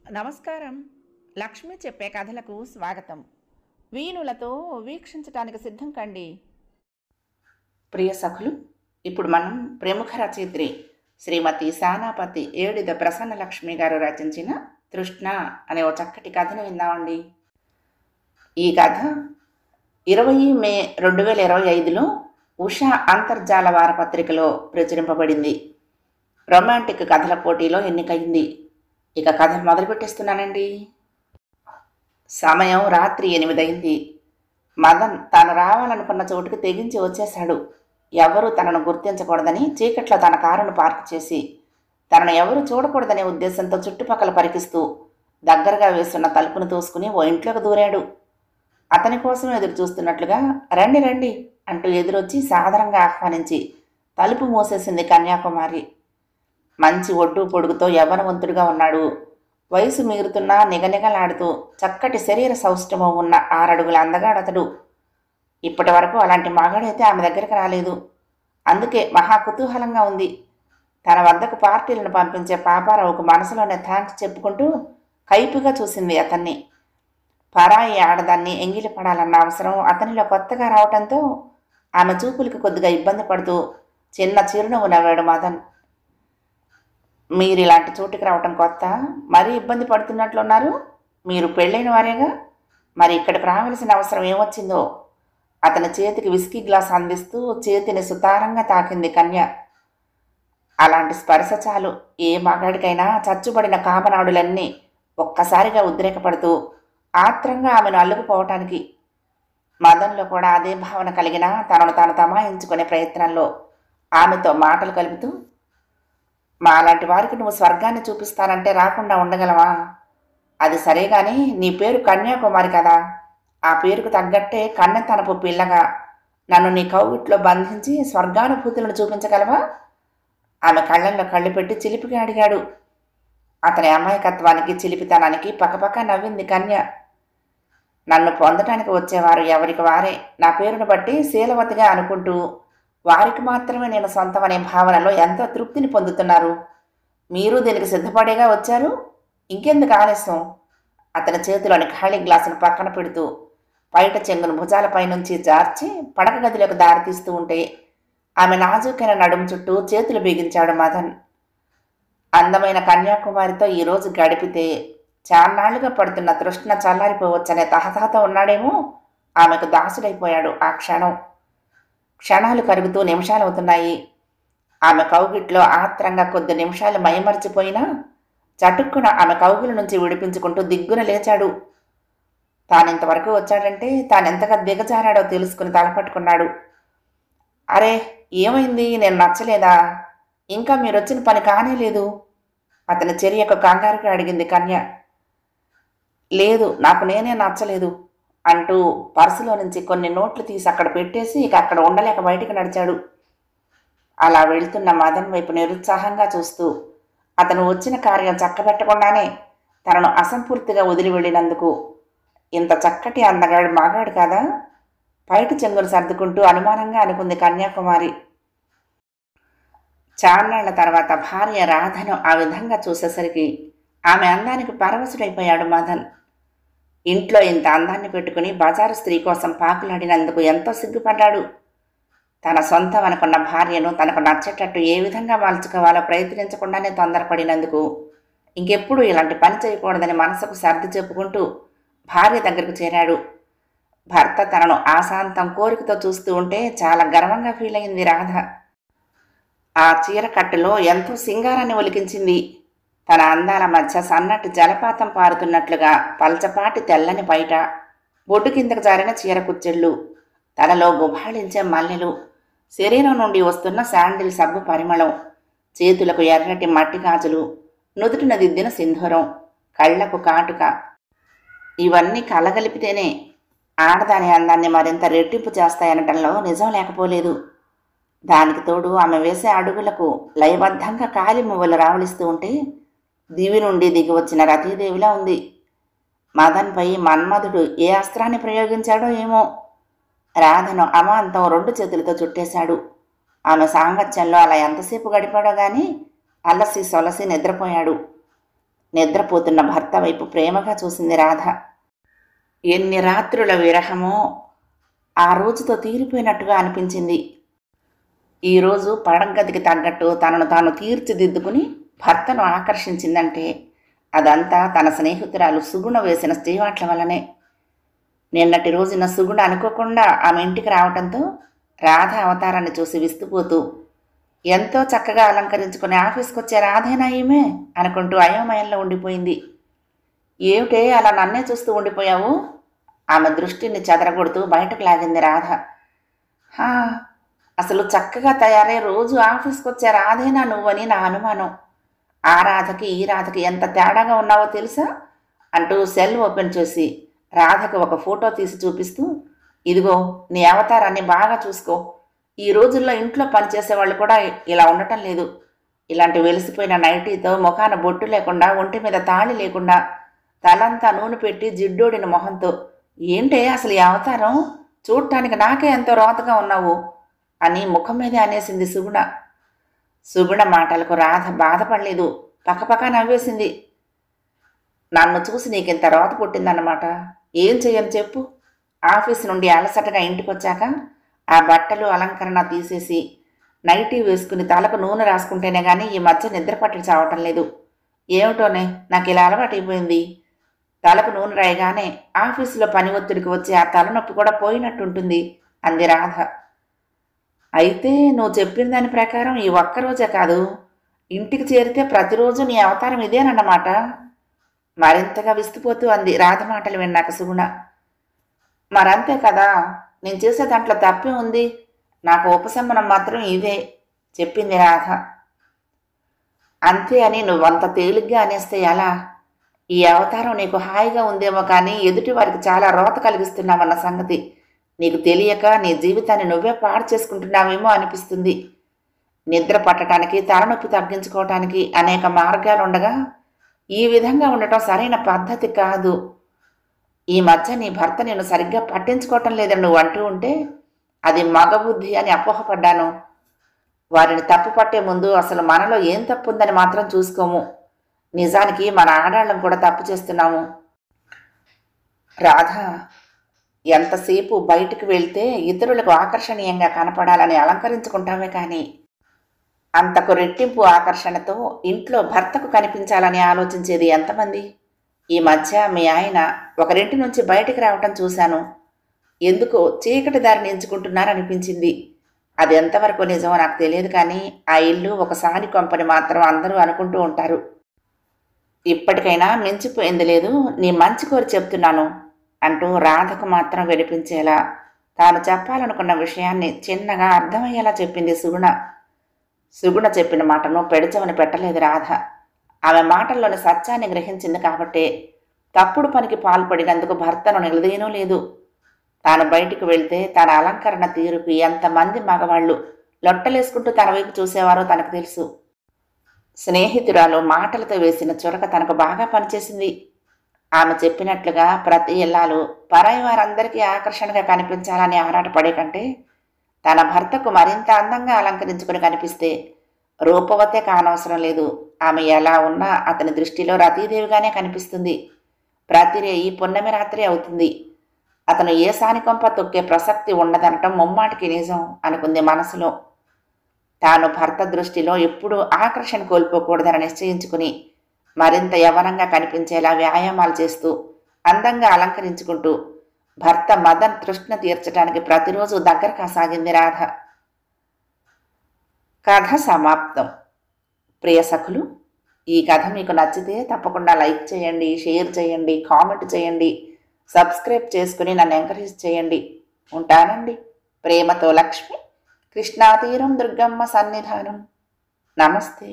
నమస్కారం. లక్ష్మి చెప్పే కథలకు స్వాగతం. వీణులతో వీక్షించటానికి సిద్ధం కండి. ప్రియ సఖులు, ఇప్పుడు మనం ప్రముఖ రచయిత్రి శ్రీమతి సానాపతి ఏడిద ప్రసన్నలక్ష్మి గారు రచించిన తృష్ణ అనే ఓ చక్కటి కథను విందామండి. ఈ కథ 20 మే 2025లో ఉషా అంతర్జాల వారపత్రికలో ప్రచురింపబడింది. రొమాంటిక్ కథల పోటీలో ఎన్నికైంది. ఇక కథ మొదలుపెట్టేస్తున్నానండి. సమయం రాత్రి 8 అయింది. మదన్ తాను రావాలనుకున్న చోటుకు తెగించి వచ్చేశాడు. ఎవరూ తనను గుర్తించకూడదని చీకట్లో తన కారును పార్క్ చేసి, తనను ఎవరూ చూడకూడదనే ఉద్దేశంతో చుట్టుపక్కల పరికిస్తూ దగ్గరగా వేస్తున్న తలుపును తోసుకుని ఓ ఇంట్లోకి దూరాడు. అతని కోసం ఎదురు చూస్తున్నట్లుగా రండి రండి అంటూ ఎదురొచ్చి సాదరంగా ఆహ్వానించి తలుపు మూసేసింది కన్యాకుమారి. మంచి ఒడ్డు పొడుగుతో యవ్వనవంతుడిగా ఉన్నాడు. వయసు మీరుతున్నా నిగనిగలాడుతూ చక్కటి శరీర సౌష్ఠవం ఉన్న 6 అడుగుల అందగాడతడు. ఇప్పటి వరకు అలాంటి మగాడైతే ఆమె దగ్గరికి రాలేదు. అందుకే మహా కుతూహలంగా ఉంది. తన వద్దకు పార్టీలను పంపించే పాపారావుకు మనసులోనే థ్యాంక్స్ చెప్పుకుంటూ కైపుగా చూసింది అతన్ని. పరాయి ఆడదాన్ని ఎంగిలి పడాలన్న అవసరం అతనిలో కొత్తగా రావటంతో ఆమె చూపులకు కొద్దిగా ఇబ్బంది పడుతూ చిన్న చిరునవ్వు నవ్వాడు మదన్. మీరు ఇలాంటి చోటుకి రావటం కొత్త, మరీ ఇబ్బంది పడుతున్నట్లున్నారు. మీరు పెళ్ళైన వారేగా, మరి ఇక్కడికి రావాల్సిన అవసరం ఏమొచ్చిందో? అతని చేతికి విస్కీ గ్లాస్ అందిస్తూ చేతిని సుతారంగా తాకింది కన్య. అలాంటి స్పర్శ చాలు ఏ మగాడికైనా చచ్చుబడిన కామనాడులన్నీ ఒక్కసారిగా ఉద్రేకపడుతూ ఆత్రంగా ఆమెను అల్లుకుపోవటానికి. మదన్లో కూడా అదే భావన కలిగిన తనను తాను తమాయించుకునే ప్రయత్నంలో ఆమెతో మాటలు కలుపుతూ, మాలాంటి వారికి నువ్వు స్వర్గాన్ని చూపిస్తానంటే రాకుండా ఉండగలవా? అది సరే గాని నీ పేరు కన్యాకుమారి కదా, ఆ పేరుకు తగ్గట్టే కన్నెతనపు పిల్లగా నన్ను నీ కౌగిట్లో బంధించి స్వర్గానుభూతులను చూపించగలవా? ఆమె కళ్ళల్లో కళ్ళు పెట్టి చిలిపిగా అడిగాడు. అతని అమాయకత్వానికి చిలిపితనానికి పక్కపక్క నవ్వింది కన్య. నన్ను పొందటానికి వచ్చేవారు ఎవరికి వారే నా పేరును బట్టి శీలవతిగా అనుకుంటూ వారికి మాత్రమే నేను సొంతమనే భావనలో ఎంతో తృప్తిని పొందుతున్నారు. మీరు దీనికి సిద్ధపడేగా వచ్చారు. ఇంకెందుకు ఆలస్యం? అతని చేతిలోని ఖాళీ గ్లాసును పక్కన పెడుతూ బయట చెంగును భుజాలపై నుంచి జార్చి పడక గదిలోకి దారితీస్తూ ఉంటే ఆమె నాజూకైన నడుము చుట్టూ చేతులు బిగించాడు మదన్. అందమైన కన్యాకుమారితో ఈరోజు గడిపితే చాన్నాళ్లుగా పడుతున్న తృష్ణ చల్లారిపోవచ్చనే తహతహతో ఉన్నాడేమో. ఆమెకు దాసుడైపోయాడు ఆ క్షణం. క్షణాలు కరుగుతూ నిమిషాలవుతున్నాయి. ఆమె కౌగిట్లో ఆత్రంగా కొద్ది నిమిషాలు మైమర్చిపోయినా చటుక్కున ఆమె కౌగుల నుంచి విడిపించుకుంటూ దిగ్గున లేచాడు. తానింతవరకు వచ్చాడంటే తానెంతగా దిగజారాడో తెలుసుకుని తలపట్టుకున్నాడు. అరే, ఏమైంది? నేను నచ్చలేదా? ఇంకా మీరొచ్చిన పని కానే లేదు. అతని చర్యకు కంగారుగా అడిగింది కన్య. లేదు, నాకు నేనే నచ్చలేదు అంటూ పర్సులో నుంచి కొన్ని నోట్లు తీసి అక్కడ పెట్టేసి ఇక అక్కడ ఉండలేక బయటికి నడిచాడు. అలా వెళ్తున్న మదన్ వైపు నిరుత్సాహంగా చూస్తూ అతను వచ్చిన కార్యం చక్కబెట్టకుండానే తనను అసంపూర్తిగా వదిలి వెళ్ళినందుకు ఇంత చక్కటి అందగాడు మగాడు కాదా? బయట చెంగును సర్దుకుంటూ అనుమానంగా అనుకుంది కన్యాకుమారి. చాన్నాళ్ల తర్వాత భార్య రాధను ఆ విధంగా చూసేసరికి ఆమె అందానికి పరవశుడైపోయాడు మదన్. ఇంట్లో ఇంత అందాన్ని పెట్టుకుని బజారు స్త్రీ కోసం పాకులాడినందుకు ఎంతో సిగ్గుపడ్డాడు. తన సొంతం అనుకున్న భార్యను తనకు నచ్చేటట్టు ఏ విధంగా మార్చుకోవాలో ప్రయత్నించకుండానే తొందరపడినందుకు ఇంకెప్పుడు ఇలాంటి పని చేయకూడదని మనసుకు సర్ది చెప్పుకుంటూ భార్య దగ్గరకు చేరాడు. భర్త తనను ఆశాంతం కోరికతో చూస్తూ ఉంటే చాలా గర్వంగా ఫీల్ అయింది రాధ. ఆ చీర కట్టులో ఎంతో సింగారాన్ని ఒలికించింది. తన అందాల మధ్య సన్నటి జలపాతం పారుతున్నట్లుగా పల్చపాటి తెల్లని బయట, బొడ్డు కిందకు జారిన చీర కుచ్చెళ్ళు, తలలో గుబాళించే మల్లెలు, శరీరం నుండి వస్తున్న శాండిల్ సబ్బు పరిమళం, చేతులకు ఎర్రటి మట్టి గాజులు, నుదుటిన దిద్దిన సింధూరం, కళ్లకు కాటుక, ఇవన్నీ కలగలిపితేనే ఆడదాని అందాన్ని మరింత రెట్టింపు చేస్తాయనటంలో నిజం లేకపోలేదు. దానికి తోడు ఆమె వేసే అడుగులకు లయబద్ధంగా కాలి మువ్వలు రావలిస్తూ ఉంటే దివి నుండి దిగి వచ్చిన రతీదేవిలా ఉంది. మదన్పై మన్మధుడు ఏ అస్త్రాన్ని ప్రయోగించాడో ఏమో. రాధను అమాంతం 2 చేతులతో చుట్టేశాడు. ఆమె సాంగత్యంలో అలా ఎంతసేపు గడిపాడో గాని అలసి సొలసి నిద్రపోయాడు. నిద్రపోతున్న భర్త వైపు ప్రేమగా చూసింది రాధ. ఎన్ని రాత్రుల విరహమో ఆ రోజుతో తీరిపోయినట్టుగా అనిపించింది. ఈరోజు పడగదికి తగ్గట్టు తనను తాను తీర్చిదిద్దుకుని భర్తను ఆకర్షించిందంటే అదంతా తన స్నేహితురాలు సుగుణ వేసిన స్టీవాట్ల వల్లనే. నిన్నటి రోజున సుగుణ అనుకోకుండా ఆమె ఇంటికి రావడంతో రాధ అవతారాన్ని చూసి విస్తుపోతూ ఎంతో చక్కగా అలంకరించుకుని ఆఫీస్కి వచ్చే రాధేనా ఈమె అనుకుంటూ అయోమయంలో ఉండిపోయింది. ఏమిటే అలా నన్నే చూస్తూ ఉండిపోయావు? ఆమె దృష్టిని చెదరగొడుతూ బయటకు లాగింది రాధ. హా, అసలు చక్కగా తయారై రోజు ఆఫీస్కి వచ్చే రాధేనా నువ్వని నా అనుమానం. ఆ రాధకి ఈ రాధకి ఎంత తేడాగా ఉన్నావో తెలుసా అంటూ సెల్ ఓపెన్ చేసి రాధకు ఒక ఫోటో తీసి చూపిస్తూ, ఇదిగో నీ అవతారాన్ని బాగా చూసుకో. ఈ రోజుల్లో ఇంట్లో పనిచేసేవాళ్ళు కూడా ఇలా ఉండటం లేదు. ఇలాంటి వెలిసిపోయిన నైటీతో, ముఖాన బొట్టు లేకుండా, ఒంటి మీద తాళి లేకుండా, తలంతా నూనె పెట్టి జిడ్డోడిన మొహంతో ఏంటే అసలు ఈ అవతారం? చూడటానికి నాకే ఎంతో రోతగా ఉన్నావు అని ముఖం మీదే అనేసింది సుగుణ. సుగుణ మాటలకు రాధ బాధపడలేదు, పక్కపక్క నవ్వేసింది. నన్ను చూసి నీకింత రోత పుట్టిందన్నమాట. ఏం చెయ్యను చెప్పు? ఆఫీస్ నుండి అలసటగా ఇంటికి వచ్చాక ఆ బట్టలు అలంకరణ తీసేసి నైటీ వేసుకుని తలకు నూనె రాసుకుంటేనే కానీ ఈ మధ్య నిద్ర పట్టి చావటం లేదు. ఏమిటోనే నాకు ఇలా అలవాటైపోయింది. తలకు నూనె రాయగానే ఆఫీసులో పని ఒత్తిడికి వచ్చి ఆ తలనొప్పి కూడా పోయినట్టుంటుంది అంది రాధ. అయితే నువ్వు చెప్పిన దాని ప్రకారం ఈ ఒక్కరోజే కాదు, ఇంటికి చేరితే ప్రతిరోజు నీ అవతారం ఇదేనన్నమాట. మరింతగా విస్తుపోతూ అంది రాధ మాటలు విన్నాక సుగుణ. మరంతే కదా, నేను చేసే దాంట్లో తప్పే ఉంది. నాకు ఉపశమనం మాత్రం ఇదే చెప్పింది రాధ. అంతే అని నువ్వంత తేలిగ్గా అనేస్తే ఎలా? ఈ అవతారం నీకు హాయిగా ఉందేమో కానీ ఎదుటి వారికి చాలా రోత కలిగిస్తున్నావన్న సంగతి నీకు తెలియక నీ జీవితాన్ని నువ్వే పాడు చేసుకుంటున్నావేమో అనిపిస్తుంది. నిద్ర పట్టడానికి, తలనొప్పి తగ్గించుకోవటానికి అనేక మార్గాలుండగా ఈ విధంగా ఉండటం సరైన పద్ధతి కాదు. ఈ మధ్య నీ భర్త నేను సరిగ్గా పట్టించుకోవటం లేదని నువ్వు అంటూ ఉంటే అది మగబుద్ధి అని అపోహపడ్డాను. వారిని తప్పు పట్టే ముందు అసలు మనలో ఏం తప్పు ఉందని మాత్రం చూసుకోము. నిజానికి మన ఆడాళ్ళం కూడా తప్పు చేస్తున్నాము. రాధ, ఎంతసేపు బయటికి వెళ్తే ఇతరులకు ఆకర్షణీయంగా కనపడాలని అలంకరించుకుంటామే కానీ అంతకు రెట్టింపు ఆకర్షణతో ఇంట్లో భర్తకు కనిపించాలని ఆలోచించేది ఎంతమంది? ఈ మధ్య మీ ఆయన ఒకరింటి నుంచి బయటికి రావటం చూశాను. ఎందుకో చీకటి దారిని ఎంచుకుంటున్నారనిపించింది. అది ఎంతవరకు నిజమో నాకు తెలియదు కానీ ఆ ఇల్లు ఒక సాని కొంపని మాత్రం అందరూ అనుకుంటూ ఉంటారు. ఇప్పటికైనా మించిపోయింది లేదు, నీ మంచి కోరి చెప్తున్నాను అంటూ రాధకు మాత్రం వినిపించేలా తాను చెప్పాలనుకున్న విషయాన్ని చిన్నగా అర్థమయ్యేలా చెప్పింది సుగుణ. సుగుణ చెప్పిన మాటను పెడచవని పెట్టలేదు రాధ. ఆమె మాటల్లోని సత్యాన్ని గ్రహించింది కాబట్టే తప్పుడు పనికి పాల్పడినందుకు భర్తను నిలదీయనూ లేదు. తాను బయటికి వెళ్తే తన అలంకరణ తీరుకు ఎంతమంది మగవాళ్ళు లొట్టలేసుకుంటూ తన వైపు చూసేవారో తనకు తెలుసు. స్నేహితురాలు మాటలతో వేసిన చురక తనకు బాగా పనిచేసింది. ఆమె చెప్పినట్లుగా ప్రతి ఇల్లాలు పరాయి వారందరికీ ఆకర్షణగా కనిపించాలని ఆరాటపడే కంటే తన భర్తకు మరింత అందంగా అలంకరించుకుని కనిపిస్తే రూపవతే కానవసరం లేదు. ఆమె ఎలా ఉన్నా అతని దృష్టిలో రతీదేవిగానే కనిపిస్తుంది. ప్రతిరేయి పున్నమి రాత్రి అవుతుంది. అతను ఏ సానికొంప తొక్కే ప్రసక్తి ఉండదనటం ముమ్మాటికి నిజం అనుకుంది మనసులో. తాను భర్త దృష్టిలో ఎప్పుడూ ఆకర్షణ కోల్పోకూడదని నిశ్చయించుకుని మరింత యవ్వనంగా కనిపించేలా వ్యాయామాలు చేస్తూ అందంగా అలంకరించుకుంటూ భర్త మదన్ తృష్ణ తీర్చడానికి ప్రతిరోజు దగ్గర కాసాగింది రాధ. కథ సమాప్తం. ప్రియ సఖులు, ఈ కథ మీకు నచ్చితే తప్పకుండా లైక్ చేయండి, షేర్ చేయండి, కామెంట్ చేయండి, సబ్స్క్రైబ్ చేసుకుని నన్ను ఎంకరేజ్ చేయండి. ఉంటానండి. ప్రేమతో లక్ష్మి, కృష్ణాతీరం దుర్గమ్మ సన్నిధానం. నమస్తే.